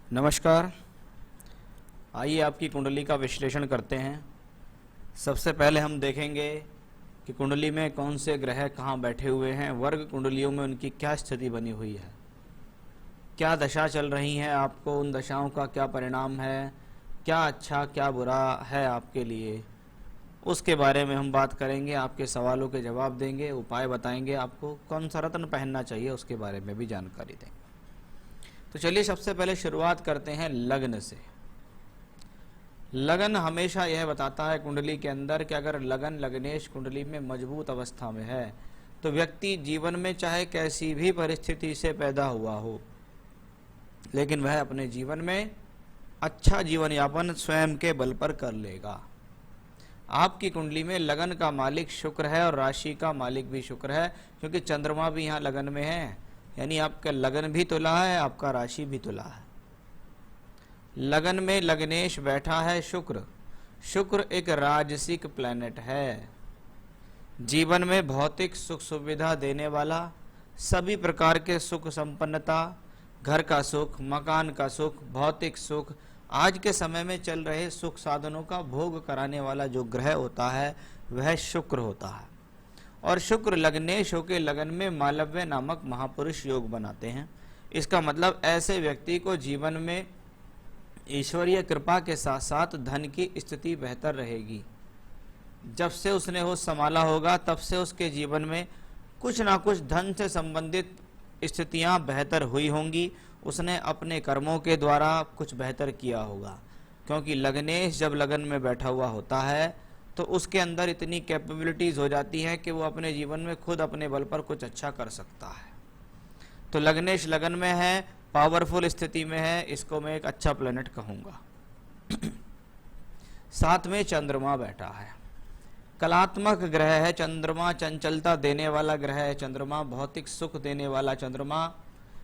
नमस्कार। आइए आपकी कुंडली का विश्लेषण करते हैं। सबसे पहले हम देखेंगे कि कुंडली में कौन से ग्रह कहाँ बैठे हुए हैं, वर्ग कुंडलियों में उनकी क्या स्थिति बनी हुई है, क्या दशा चल रही है, आपको उन दशाओं का क्या परिणाम है, क्या अच्छा क्या बुरा है आपके लिए, उसके बारे में हम बात करेंगे। आपके सवालों के जवाब देंगे, उपाय बताएंगे, आपको कौन सा रत्न पहनना चाहिए उसके बारे में भी जानकारी देंगे। तो चलिए सबसे पहले शुरुआत करते हैं लग्न से। लगन हमेशा यह बताता है कुंडली के अंदर कि अगर लगन लग्नेश कुंडली में मजबूत अवस्था में है तो व्यक्ति जीवन में चाहे कैसी भी परिस्थिति से पैदा हुआ हो, लेकिन वह अपने जीवन में अच्छा जीवन यापन स्वयं के बल पर कर लेगा। आपकी कुंडली में लगन का मालिक शुक्र है और राशि का मालिक भी शुक्र है, क्योंकि चंद्रमा भी यहाँ लगन में है, यानी आपका लगन भी तुला है, आपका राशि भी तुला है। लगन में लग्नेश बैठा है शुक्र। शुक्र एक राजसिक प्लैनेट है, जीवन में भौतिक सुख सुविधा देने वाला, सभी प्रकार के सुख संपन्नता, घर का सुख, मकान का सुख, भौतिक सुख, आज के समय में चल रहे सुख साधनों का भोग कराने वाला जो ग्रह होता है वह शुक्र होता है। और शुक्र लग्नेश होकर लगन में मालव्य नामक महापुरुष योग बनाते हैं। इसका मतलब ऐसे व्यक्ति को जीवन में ईश्वरीय कृपा के साथ साथ धन की स्थिति बेहतर रहेगी। जब से उसने होश संभाला होगा तब से उसके जीवन में कुछ ना कुछ धन से संबंधित स्थितियां बेहतर हुई होंगी। उसने अपने कर्मों के द्वारा कुछ बेहतर किया होगा, क्योंकि लग्नेश जब लगन में बैठा हुआ होता है तो उसके अंदर इतनी कैपेबिलिटीज हो जाती है कि वो अपने जीवन में खुद अपने बल पर कुछ अच्छा कर सकता है। तो लग्नेश लगन में है, पावरफुल स्थिति में है, इसको मैं एक अच्छा प्लेनेट कहूंगा। साथ में चंद्रमा बैठा है, कलात्मक ग्रह है चंद्रमा, चंचलता देने वाला ग्रह है चंद्रमा, भौतिक सुख देने वाला चंद्रमा,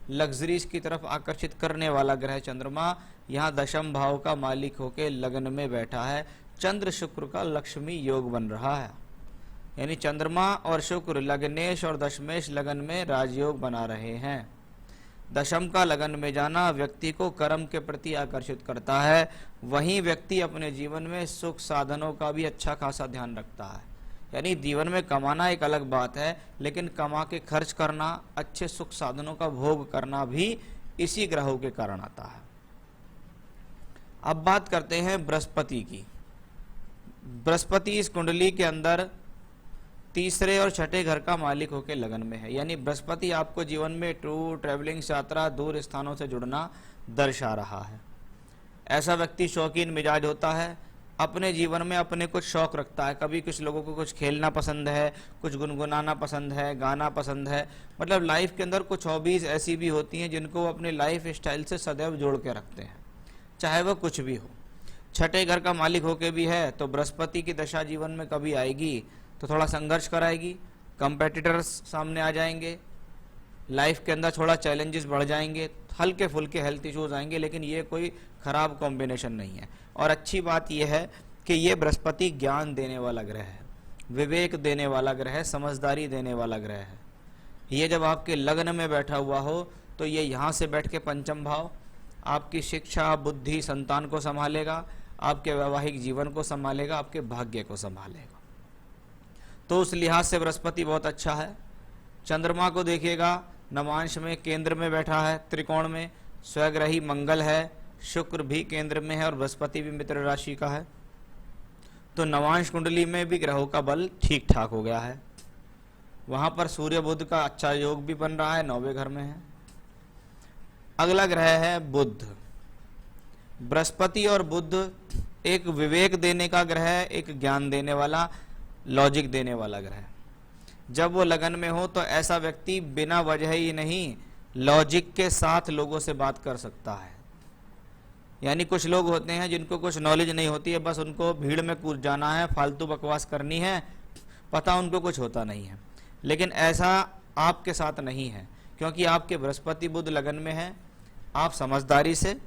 लग्जरीज की तरफ आकर्षित करने वाला ग्रह चंद्रमा यहाँ दशम भाव का मालिक होकर लगन में बैठा है। चंद्र शुक्र का लक्ष्मी योग बन रहा है, यानी चंद्रमा और शुक्र लग्नेश और दशमेश लगन में राजयोग बना रहे हैं। दशम का लगन में जाना व्यक्ति को कर्म के प्रति आकर्षित करता है, वहीं व्यक्ति अपने जीवन में सुख साधनों का भी अच्छा खासा ध्यान रखता है। यानी जीवन में कमाना एक अलग बात है, लेकिन कमा के खर्च करना, अच्छे सुख साधनों का भोग करना भी इसी ग्रहों के कारण आता है। अब बात करते हैं बृहस्पति की। बृहस्पति इस कुंडली के अंदर तीसरे और छठे घर का मालिक होकर लगन में है, यानी बृहस्पति आपको जीवन में टूर, ट्रैवलिंग, यात्रा, दूर स्थानों से जुड़ना दर्शा रहा है। ऐसा व्यक्ति शौकीन मिजाज होता है, अपने जीवन में अपने कुछ शौक रखता है। कभी कुछ लोगों को कुछ खेलना पसंद है, कुछ गुनगुनाना पसंद है, गाना पसंद है, मतलब लाइफ के अंदर कुछ हॉबीज ऐसी भी होती हैं जिनको वो अपने लाइफ स्टाइल से सदैव जोड़ के रखते हैं, चाहे वह कुछ भी हो। छठे घर का मालिक होके भी है तो बृहस्पति की दशा जीवन में कभी आएगी तो थोड़ा संघर्ष कराएगी, कंपेटिटर्स सामने आ जाएंगे, लाइफ के अंदर थोड़ा चैलेंजेस बढ़ जाएंगे, हल्के फुल्के हेल्थ इश्यूज आएंगे, लेकिन ये कोई खराब कॉम्बिनेशन नहीं है। और अच्छी बात यह है कि ये बृहस्पति ज्ञान देने वाला ग्रह है, विवेक देने वाला ग्रह है, समझदारी देने वाला ग्रह है। ये जब आपके लग्न में बैठा हुआ हो तो ये यहाँ से बैठ के पंचम भाव आपकी शिक्षा, बुद्धि, संतान को संभालेगा, आपके वैवाहिक जीवन को संभालेगा, आपके भाग्य को संभालेगा। तो उस लिहाज से बृहस्पति बहुत अच्छा है। चंद्रमा को देखिएगा, नवांश में केंद्र में बैठा है, त्रिकोण में, स्वग्रही मंगल है, शुक्र भी केंद्र में है और बृहस्पति भी मित्र राशि का है। तो नवांश कुंडली में भी ग्रहों का बल ठीक ठाक हो गया है। वहां पर सूर्य बुध का अच्छा योग भी बन रहा है, 9वें घर में है। अगला ग्रह है बुध। बृहस्पति और बुध एक विवेक देने का ग्रह है, एक ज्ञान देने वाला, लॉजिक देने वाला ग्रह। जब वो लगन में हो तो ऐसा व्यक्ति बिना वजह ही नहीं, लॉजिक के साथ लोगों से बात कर सकता है। यानी कुछ लोग होते हैं जिनको कुछ नॉलेज नहीं होती है, बस उनको भीड़ में कूद जाना है, फालतू बकवास करनी है, पता उनको कुछ होता नहीं है। लेकिन ऐसा आपके साथ नहीं है, क्योंकि आपके बृहस्पति बुध लगन में है। आप समझदारी से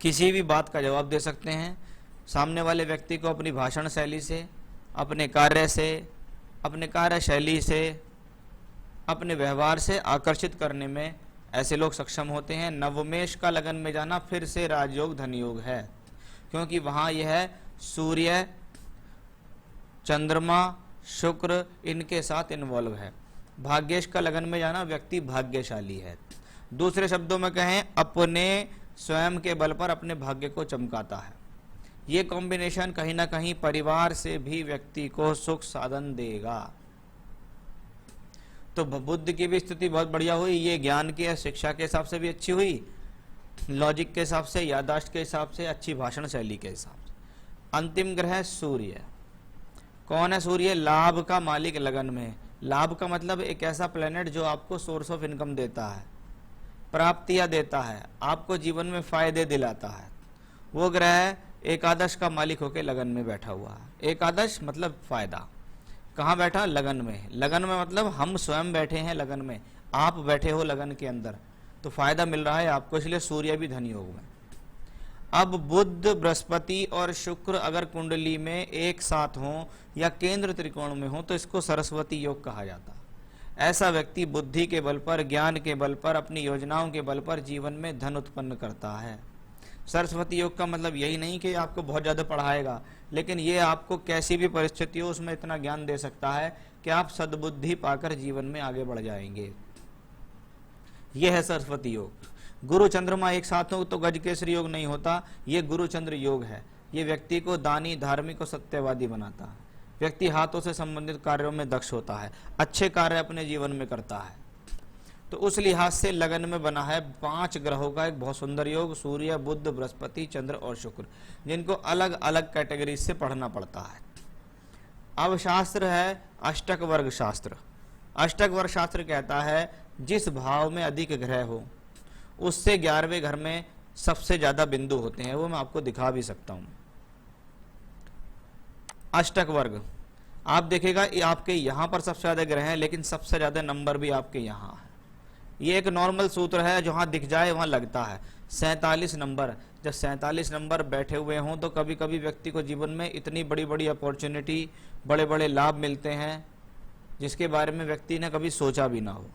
किसी भी बात का जवाब दे सकते हैं, सामने वाले व्यक्ति को अपनी भाषण शैली से, अपने कार्य से, अपने कार्य शैली से, अपने व्यवहार से आकर्षित करने में ऐसे लोग सक्षम होते हैं। नवमेश का लगन में जाना फिर से राजयोग धन योग है, क्योंकि वहां यह है सूर्य, चंद्रमा, शुक्र इनके साथ इन्वॉल्व है। भाग्येश का लगन में जाना व्यक्ति भाग्यशाली है। दूसरे शब्दों में कहें, अपने स्वयं के बल पर अपने भाग्य को चमकाता है। ये कॉम्बिनेशन कहीं ना कहीं परिवार से भी व्यक्ति को सुख साधन देगा। तो बुद्ध की भी स्थिति बहुत बढ़िया हुई, ये ज्ञान की शिक्षा के हिसाब से भी अच्छी हुई, लॉजिक के हिसाब से, याददाश्त के हिसाब से, अच्छी भाषण शैली के हिसाब से। अंतिम ग्रह है सूर्य। कौन है सूर्य? लाभ का मालिक लगन में। लाभ का मतलब एक ऐसा प्लेनेट जो आपको सोर्स ऑफ इनकम देता है, प्राप्तियां देता है, आपको जीवन में फायदे दिलाता है। वो ग्रह एकादश का मालिक होकर लगन में बैठा हुआ है। एकादश मतलब फायदा। कहाँ बैठा? लगन में। लगन में मतलब हम स्वयं बैठे हैं लगन में, आप बैठे हो लगन के अंदर, तो फायदा मिल रहा है आपको, इसलिए सूर्य भी धन योग में। अब बुध, बृहस्पति और शुक्र अगर कुंडली में एक साथ हों या केंद्र त्रिकोण में हो तो इसको सरस्वती योग कहा जाता है। ऐसा व्यक्ति बुद्धि के बल पर, ज्ञान के बल पर, अपनी योजनाओं के बल पर जीवन में धन उत्पन्न करता है। सरस्वती योग का मतलब यही नहीं कि आपको बहुत ज़्यादा पढ़ाएगा, लेकिन ये आपको कैसी भी परिस्थिति हो उसमें इतना ज्ञान दे सकता है कि आप सद्बुद्धि पाकर जीवन में आगे बढ़ जाएंगे। यह है सरस्वती योग। गुरु चंद्रमा एक साथ हो तो गजकेसरी योग नहीं होता, ये गुरु चंद्र योग है। ये व्यक्ति को दानी, धार्मिक और सत्यवादी बनाता है। व्यक्ति हाथों से संबंधित कार्यों में दक्ष होता है, अच्छे कार्य अपने जीवन में करता है। तो उस लिहाज से लगन में बना है 5 ग्रहों का एक बहुत सुंदर योग, सूर्य, बुध, बृहस्पति, चंद्र और शुक्र, जिनको अलग अलग कैटेगरी से पढ़ना पड़ता है। अब शास्त्र है अष्टक वर्ग शास्त्र। अष्टक वर्ग शास्त्र कहता है जिस भाव में अधिक ग्रह हो उससे 11वें घर में सबसे ज्यादा बिंदु होते हैं। वो मैं आपको दिखा भी सकता हूं। अष्टक वर्ग आप देखेगा आपके यहां पर सबसे ज्यादा ग्रह हैं, लेकिन सबसे ज्यादा नंबर भी आपके यहां है। ये एक नॉर्मल सूत्र है, जहां दिख जाए वहां लगता है। 47 नंबर, जब 47 नंबर बैठे हुए हों तो कभी कभी व्यक्ति को जीवन में इतनी बड़ी बड़ी अपॉर्चुनिटी, बड़े बड़े लाभ मिलते हैं जिसके बारे में व्यक्ति ने कभी सोचा भी ना हो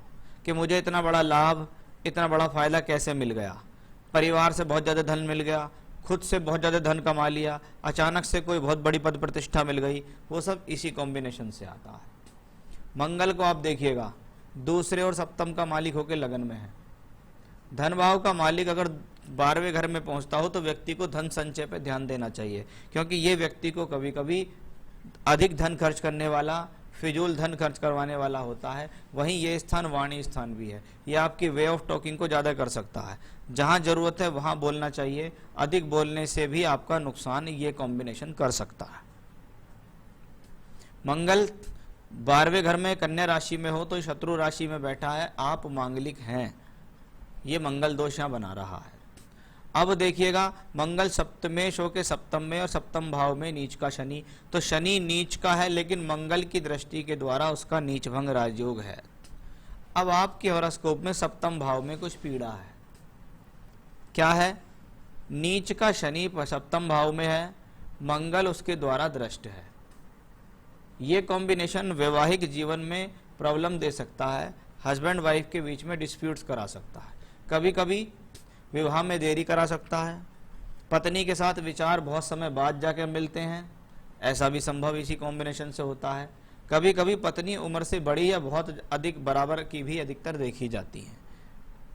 कि मुझे इतना बड़ा लाभ, इतना बड़ा फायदा कैसे मिल गया। परिवार से बहुत ज़्यादा धन मिल गया, खुद से बहुत ज़्यादा धन कमा लिया, अचानक से कोई बहुत बड़ी पद प्रतिष्ठा मिल गई, वो सब इसी कॉम्बिनेशन से आता है। मंगल को आप देखिएगा, दूसरे और सप्तम का मालिक होकर लगन में है। धन भाव का मालिक अगर 12वें घर में पहुंचता हो तो व्यक्ति को धन संचय पर ध्यान देना चाहिए, क्योंकि ये व्यक्ति को कभी कभी अधिक धन खर्च करने वाला, फिजूल धन खर्च करवाने वाला होता है। वहीं ये स्थान वाणी स्थान भी है, ये आपकी वे ऑफ टॉकिंग को ज़्यादा कर सकता है। जहां जरूरत है वहां बोलना चाहिए, अधिक बोलने से भी आपका नुकसान ये कॉम्बिनेशन कर सकता है। मंगल 12वें घर में कन्या राशि में हो तो शत्रु राशि में बैठा है, आप मांगलिक हैं, ये मंगल दोष यहाँ बना रहा है। अब देखिएगा मंगल सप्तमेश होके सप्तम में और सप्तम भाव में नीच का शनि, तो शनि नीच का है लेकिन मंगल की दृष्टि के द्वारा उसका नीच भंग राजयोग है। अब आपके हॉरोस्कोप में सप्तम भाव में कुछ पीड़ा है। क्या है? नीच का शनि सप्तम भाव में है, मंगल उसके द्वारा दृष्ट है। ये कॉम्बिनेशन वैवाहिक जीवन में प्रॉब्लम दे सकता है, हस्बैंड वाइफ के बीच में डिस्प्यूट्स करा सकता है, कभी कभी विवाह में देरी करा सकता है। पत्नी के साथ विचार बहुत समय बाद जाकर मिलते हैं, ऐसा भी संभव इसी कॉम्बिनेशन से होता है। कभी कभी पत्नी उम्र से बड़ी या बहुत अधिक बराबर की भी अधिकतर देखी जाती है।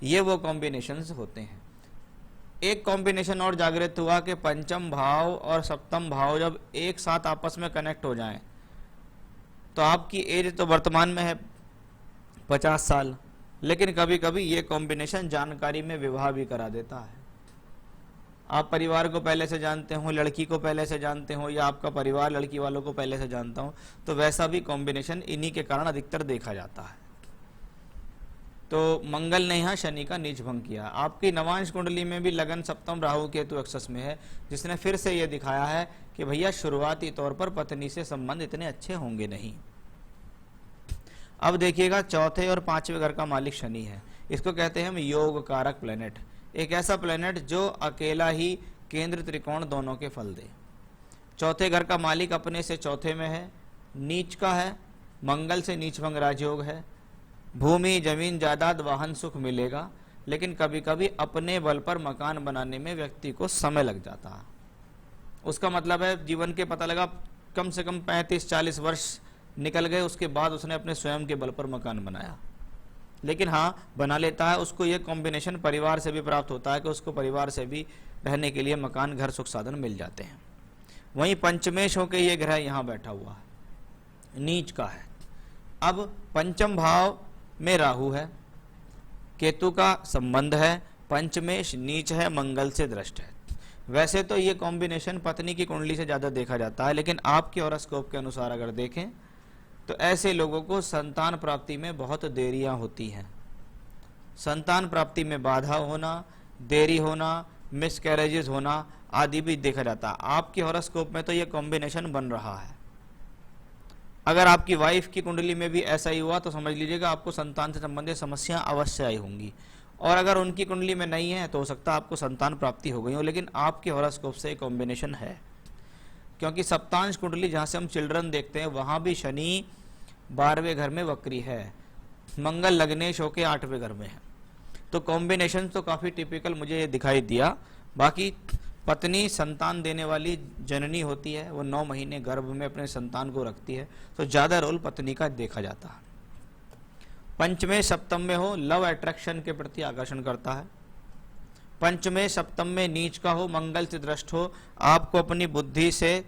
ये वो कॉम्बिनेशंस होते हैं। एक कॉम्बिनेशन और जागृत हुआ कि पंचम भाव और सप्तम भाव जब एक साथ आपस में कनेक्ट हो जाएं तो आपकी एज तो वर्तमान में है 50 साल, लेकिन कभी कभी ये कॉम्बिनेशन जानकारी में विवाह भी करा देता है। आप परिवार को पहले से जानते हो, लड़की को पहले से जानते हो, या आपका परिवार लड़की वालों को पहले से जानता हो, तो वैसा भी कॉम्बिनेशन इन्हीं के कारण अधिकतर देखा जाता है। तो मंगल ने यहाँ शनि का नीच भंग किया। आपकी नवांश कुंडली में भी लगन सप्तम राहु केतु एक्सेस में है, जिसने फिर से ये दिखाया है कि भैया शुरुआती तौर पर पत्नी से संबंध इतने अच्छे होंगे नहीं। अब देखिएगा चौथे और 5वें घर का मालिक शनि है। इसको कहते हैं हम योग कारक प्लेनेट, एक ऐसा प्लेनेट जो अकेला ही केंद्र त्रिकोण दोनों के फल दे। चौथे घर का मालिक अपने से चौथे में है, नीच का है, मंगल से नीच भंग राजयोग है। भूमि, जमीन, जायदाद, वाहन, सुख मिलेगा, लेकिन कभी कभी अपने बल पर मकान बनाने में व्यक्ति को समय लग जाता है। उसका मतलब है जीवन के पता लगा कम से कम 35-40 वर्ष निकल गए, उसके बाद उसने अपने स्वयं के बल पर मकान बनाया। लेकिन हाँ, बना लेता है। उसको ये कॉम्बिनेशन परिवार से भी प्राप्त होता है कि उसको परिवार से भी रहने के लिए मकान, घर, सुख साधन मिल जाते हैं। वहीं पंचमेश होकर ये ग्रह यहाँ बैठा हुआ है, नीच का है। अब पंचम भाव में राहु है, केतु का संबंध है, पंचमेश नीच है, मंगल से दृष्ट है। वैसे तो ये कॉम्बिनेशन पत्नी की कुंडली से ज़्यादा देखा जाता है, लेकिन आपके हॉरोस्कोप के अनुसार अगर देखें तो ऐसे लोगों को संतान प्राप्ति में बहुत देरियां होती हैं। संतान प्राप्ति में बाधा होना, देरी होना, मिसकैरेजेस होना आदि भी देखा जाता है। आपके हॉरोस्कोप में तो ये कॉम्बिनेशन बन रहा है। अगर आपकी वाइफ की कुंडली में भी ऐसा ही हुआ तो समझ लीजिएगा आपको संतान से संबंधित समस्या अवश्य आई होंगी। और अगर उनकी कुंडली में नहीं है तो हो सकता है आपको संतान प्राप्ति हो गई हो, लेकिन आपके हॉरोस्कोप से एक कॉम्बिनेशन है। क्योंकि सप्तांश कुंडली जहाँ से हम चिल्ड्रन देखते हैं वहाँ भी शनि 12वें घर में वक्री है, मंगल लग्नेश होके 8वें घर में है। तो कॉम्बिनेशन तो काफ़ी टिपिकल मुझे दिखाई दिया। बाकी पत्नी संतान देने वाली जननी होती है, वो 9 महीने गर्भ में अपने संतान को रखती है, तो ज़्यादा रोल पत्नी का देखा जाता है। पंचमें सप्तम में हो, लव अट्रैक्शन के प्रति आकर्षण करता है। पंचमें सप्तम में नीच का हो, मंगल से दृष्ट हो, आपको अपनी बुद्धि से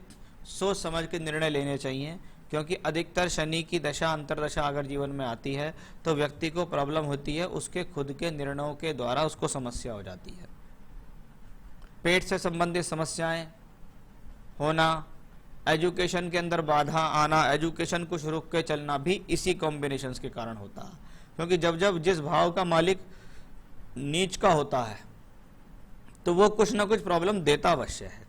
सोच समझ के निर्णय लेने चाहिए। क्योंकि अधिकतर शनि की दशा अंतरदशा अगर जीवन में आती है तो व्यक्ति को प्रॉब्लम होती है, उसके खुद के निर्णयों के द्वारा उसको समस्या हो जाती है। पेट से संबंधित समस्याएं होना, एजुकेशन के अंदर बाधा आना, एजुकेशन कुछ रुक के चलना भी इसी कॉम्बिनेशंस के कारण होता है। क्योंकि जब जब जिस भाव का मालिक नीच का होता है तो वो कुछ ना कुछ प्रॉब्लम देता अवश्य है।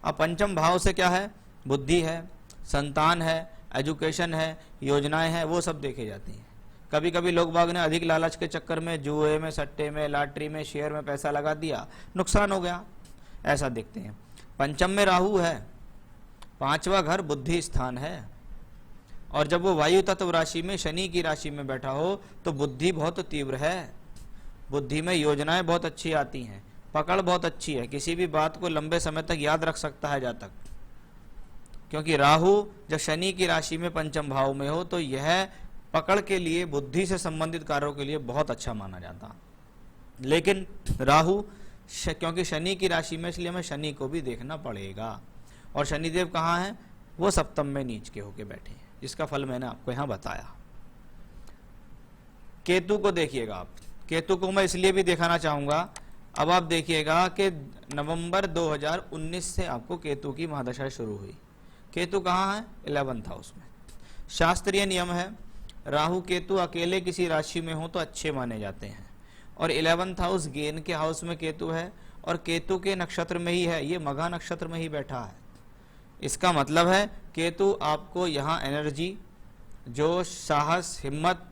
अब पंचम भाव से क्या है, बुद्धि है, संतान है, एजुकेशन है, योजनाएं हैं, वो सब देखे जाती हैं। कभी कभी लोग बाग ने अधिक लालच के चक्कर में जुए में, सट्टे में, लॉटरी में, शेयर में पैसा लगा दिया, नुकसान हो गया, ऐसा देखते हैं। पंचम में राहु है, 5वां घर बुद्धि स्थान है, और जब वो वायु तत्व राशि में शनि की राशि में बैठा हो तो बुद्धि बहुत तीव्र है। बुद्धि में योजनाएं बहुत अच्छी आती हैं, पकड़ बहुत अच्छी है, किसी भी बात को लंबे समय तक याद रख सकता है जहाँ तक। क्योंकि राहु जब शनि की राशि में पंचम भाव में हो तो यह पकड़ के लिए, बुद्धि से संबंधित कार्यों के लिए बहुत अच्छा माना जाता। लेकिन राहु क्योंकि शनि की राशि में, इसलिए हमें शनि को भी देखना पड़ेगा। और शनिदेव कहाँ हैं, वो सप्तम में नीच के होके बैठे हैं, जिसका फल मैंने आपको यहाँ बताया। केतु को देखिएगा आप, केतु को मैं इसलिए भी दिखाना चाहूंगा। अब आप देखिएगा कि नवंबर 2019 से आपको केतु की महादशा शुरू हुई। केतु कहाँ है, 11th हाउस में। शास्त्रीय नियम है राहु केतु अकेले किसी राशि में हो तो अच्छे माने जाते हैं, और 11th हाउस गेन के हाउस में केतु है, और केतु के नक्षत्र में ही है, ये मघा नक्षत्र में ही बैठा है। इसका मतलब है केतु आपको यहाँ एनर्जी, जो साहस, हिम्मत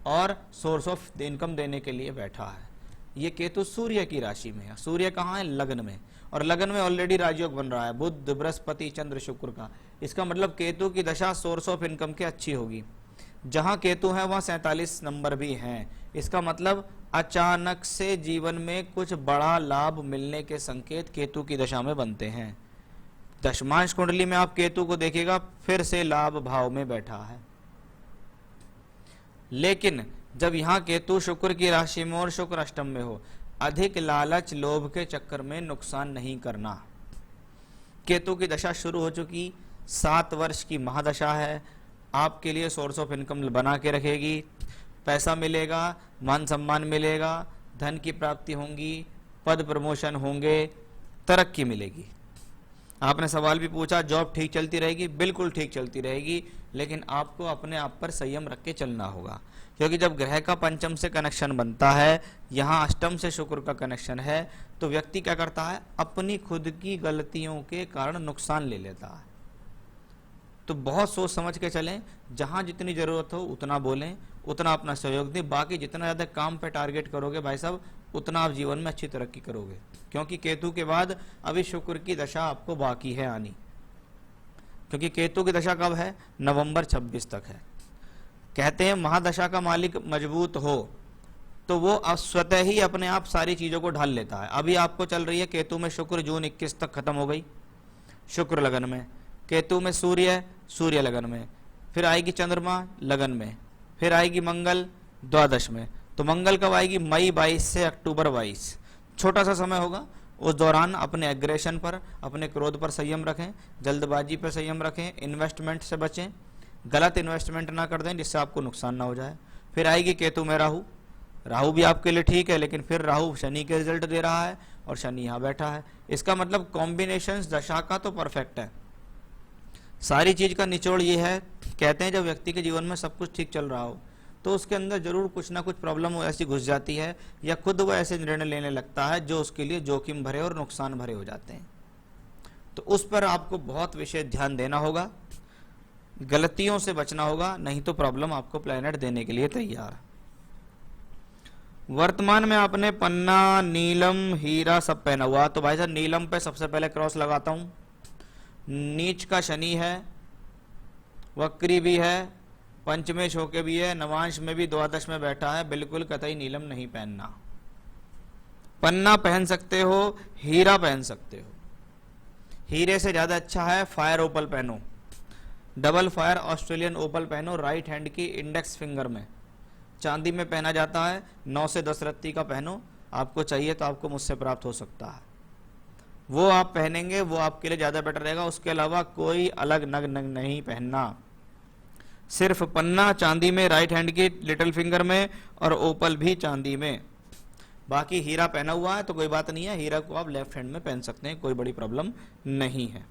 और सोर्स ऑफ इनकम देने के लिए बैठा है। ये केतु सूर्य की राशि में है। सूर्य कहाँ है, लग्न में, और लग्न में ऑलरेडी राजयोग बन रहा है बुध, बृहस्पति, चंद्र, शुक्र का। इसका मतलब केतु की दशा सोर्स ऑफ इनकम की अच्छी होगी। जहाँ केतु है वहाँ 47 नंबर भी हैं। इसका मतलब अचानक से जीवन में कुछ बड़ा लाभ मिलने के संकेत केतु की दशा में बनते हैं। दशमांश कुंडली में आप केतु को देखिएगा, फिर से लाभ भाव में बैठा है। लेकिन जब यहाँ केतु शुक्र की राशि में और शुक्र अष्टम में हो, अधिक लालच, लोभ के चक्कर में नुकसान नहीं करना। केतु की दशा शुरू हो चुकी, 7 वर्ष की महादशा है, आपके लिए सोर्स ऑफ इनकम बना के रखेगी। पैसा मिलेगा, मान सम्मान मिलेगा, धन की प्राप्ति होंगी, पद प्रमोशन होंगे, तरक्की मिलेगी। आपने सवाल भी पूछा जॉब ठीक चलती रहेगी, बिल्कुल ठीक चलती रहेगी, लेकिन आपको अपने आप पर संयम रख के चलना होगा। क्योंकि जब ग्रह का पंचम से कनेक्शन बनता है, यहाँ अष्टम से शुक्र का कनेक्शन है, तो व्यक्ति क्या करता है, अपनी खुद की गलतियों के कारण नुकसान ले लेता है। तो बहुत सोच समझ के चलें, जहाँ जितनी ज़रूरत हो उतना बोलें, उतना अपना सहयोग दें। बाकी जितना ज़्यादा काम पे टारगेट करोगे भाई साहब, उतना आप जीवन में अच्छी तरक्की करोगे। क्योंकि केतु के बाद अभी शुक्र की दशा आपको बाकी है आनी। क्योंकि केतु की दशा कब है, नवंबर 26 तक है। कहते हैं महादशा का मालिक मजबूत हो तो वो स्वतः ही अपने आप सारी चीजों को ढाल लेता है। अभी आपको चल रही है केतु में शुक्र, जून 21 तक खत्म हो गई, शुक्र लगन में, केतु में सूर्य, सूर्य लगन में, फिर आएगी चंद्रमा लगन में, फिर आएगी मंगल द्वादश में। तो मंगल कब आएगी? मई 22 से अक्टूबर 22, छोटा सा समय होगा। उस दौरान अपने एग्रेशन पर, अपने क्रोध पर संयम रखें, जल्दबाजी पर संयम रखें, इन्वेस्टमेंट से बचें, गलत इन्वेस्टमेंट ना कर दें जिससे आपको नुकसान ना हो जाए। फिर आएगी केतु में राहु, राहु भी आपके लिए ठीक है, लेकिन फिर राहु शनि के रिजल्ट दे रहा है और शनि यहाँ बैठा है। इसका मतलब कॉम्बिनेशन दशा का तो परफेक्ट है। सारी चीज का निचोड़ ये है, कहते हैं जब व्यक्ति के जीवन में सब कुछ ठीक चल रहा हो तो उसके अंदर जरूर कुछ ना कुछ प्रॉब्लम ऐसी घुस जाती है, या खुद वो ऐसे निर्णय लेने लगता है जो उसके लिए जोखिम भरे और नुकसान भरे हो जाते हैं। तो उस पर आपको बहुत विशेष ध्यान देना होगा, गलतियों से बचना होगा, नहीं तो प्रॉब्लम आपको प्लैनेट देने के लिए तैयार है। वर्तमान में आपने पन्ना, नीलम, हीरा सब पहना हुआ, तो भाई साहब नीलम पे सबसे पहले क्रॉस लगाता हूं। नीच का शनि है, वक्री भी है, पंचमेश होके भी है, नवांश में भी द्वादश में बैठा है, बिल्कुल कतई नीलम नहीं पहनना। पन्ना पहन सकते हो, हीरा पहन सकते हो, हीरे से ज्यादा अच्छा है फायर ओपल पहनो, डबल फायर ऑस्ट्रेलियन ओपल पहनो, राइट हैंड की इंडेक्स फिंगर में। चांदी में पहना जाता है, 9 से 10 रत्ती का पहनो, आपको चाहिए तो आपको मुझसे प्राप्त हो सकता है, वो आप पहनेंगे, वो आपके लिए ज्यादा बेटर रहेगा। उसके अलावा कोई अलग नग नहीं पहनना, सिर्फ पन्ना चांदी में, राइट हैंड की लिटिल फिंगर में, और ओपल भी चांदी में। बाकी हीरा पहना हुआ है तो कोई बात नहीं है, हीरा को आप लेफ्ट हैंड में पहन सकते हैं, कोई बड़ी प्रॉब्लम नहीं है।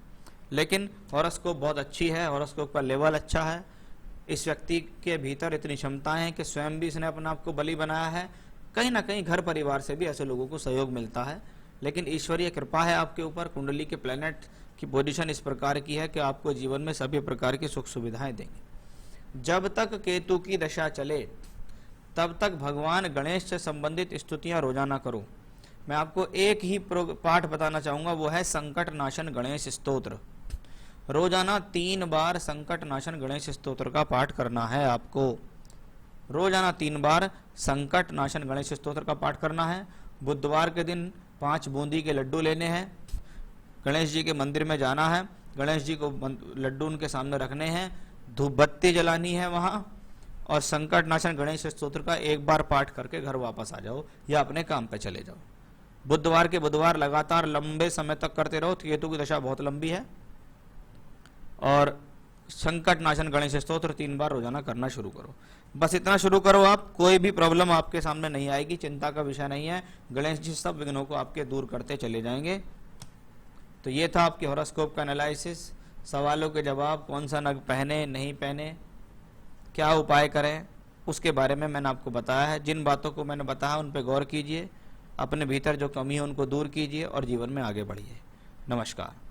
लेकिन हॉरोस्कोप बहुत अच्छी है, हॉरोस्कोप का लेवल अच्छा है, इस व्यक्ति के भीतर इतनी क्षमताएं हैं कि स्वयं भी इसने अपने आप को बलि बनाया है, कहीं ना कहीं घर परिवार से भी ऐसे लोगों को सहयोग मिलता है। लेकिन ईश्वरीय कृपा है आपके ऊपर, कुंडली के प्लैनेट की पोजीशन इस प्रकार की है कि आपको जीवन में सभी प्रकार की सुख सुविधाएं देंगे। जब तक केतु की दशा चले तब तक भगवान गणेश से संबंधित स्तुतियां रोजाना करो। मैं आपको एक ही पाठ बताना चाहूंगा, वो है संकट नाशन गणेश स्तोत्र। रोजाना 3 बार संकट नाशन गणेश स्तोत्र का पाठ करना है आपको, रोजाना 3 बार संकट नाशन गणेश स्तोत्र का पाठ करना है। बुधवार के दिन 5 बूंदी के लड्डू लेने हैं, गणेश जी के मंदिर में जाना है, गणेश जी को लड्डू उनके सामने रखने हैं, धूप बत्ती जलानी है वहां, और संकट नाशन गणेश स्तोत्र का एक बार पाठ करके घर वापस आ जाओ या अपने काम पे चले जाओ। बुधवार के बुधवार लगातार लंबे समय तक करते रहो, केतु की दशा बहुत लंबी है। और संकट नाशन गणेश स्तोत्र 3 बार रोजाना करना शुरू करो। बस इतना शुरू करो आप, कोई भी प्रॉब्लम आपके सामने नहीं आएगी, चिंता का विषय नहीं है। गणेश जी सब विघ्नों को आपके दूर करते चले जाएंगे। तो ये था आपके हॉरोस्कोप का एनालिसिस। सवालों के जवाब, कौन सा नग पहने नहीं पहने, क्या उपाय करें, उसके बारे में मैंने आपको बताया है। जिन बातों को मैंने बताया उन पर गौर कीजिए, अपने भीतर जो कमी है उनको दूर कीजिए और जीवन में आगे बढ़िए। नमस्कार।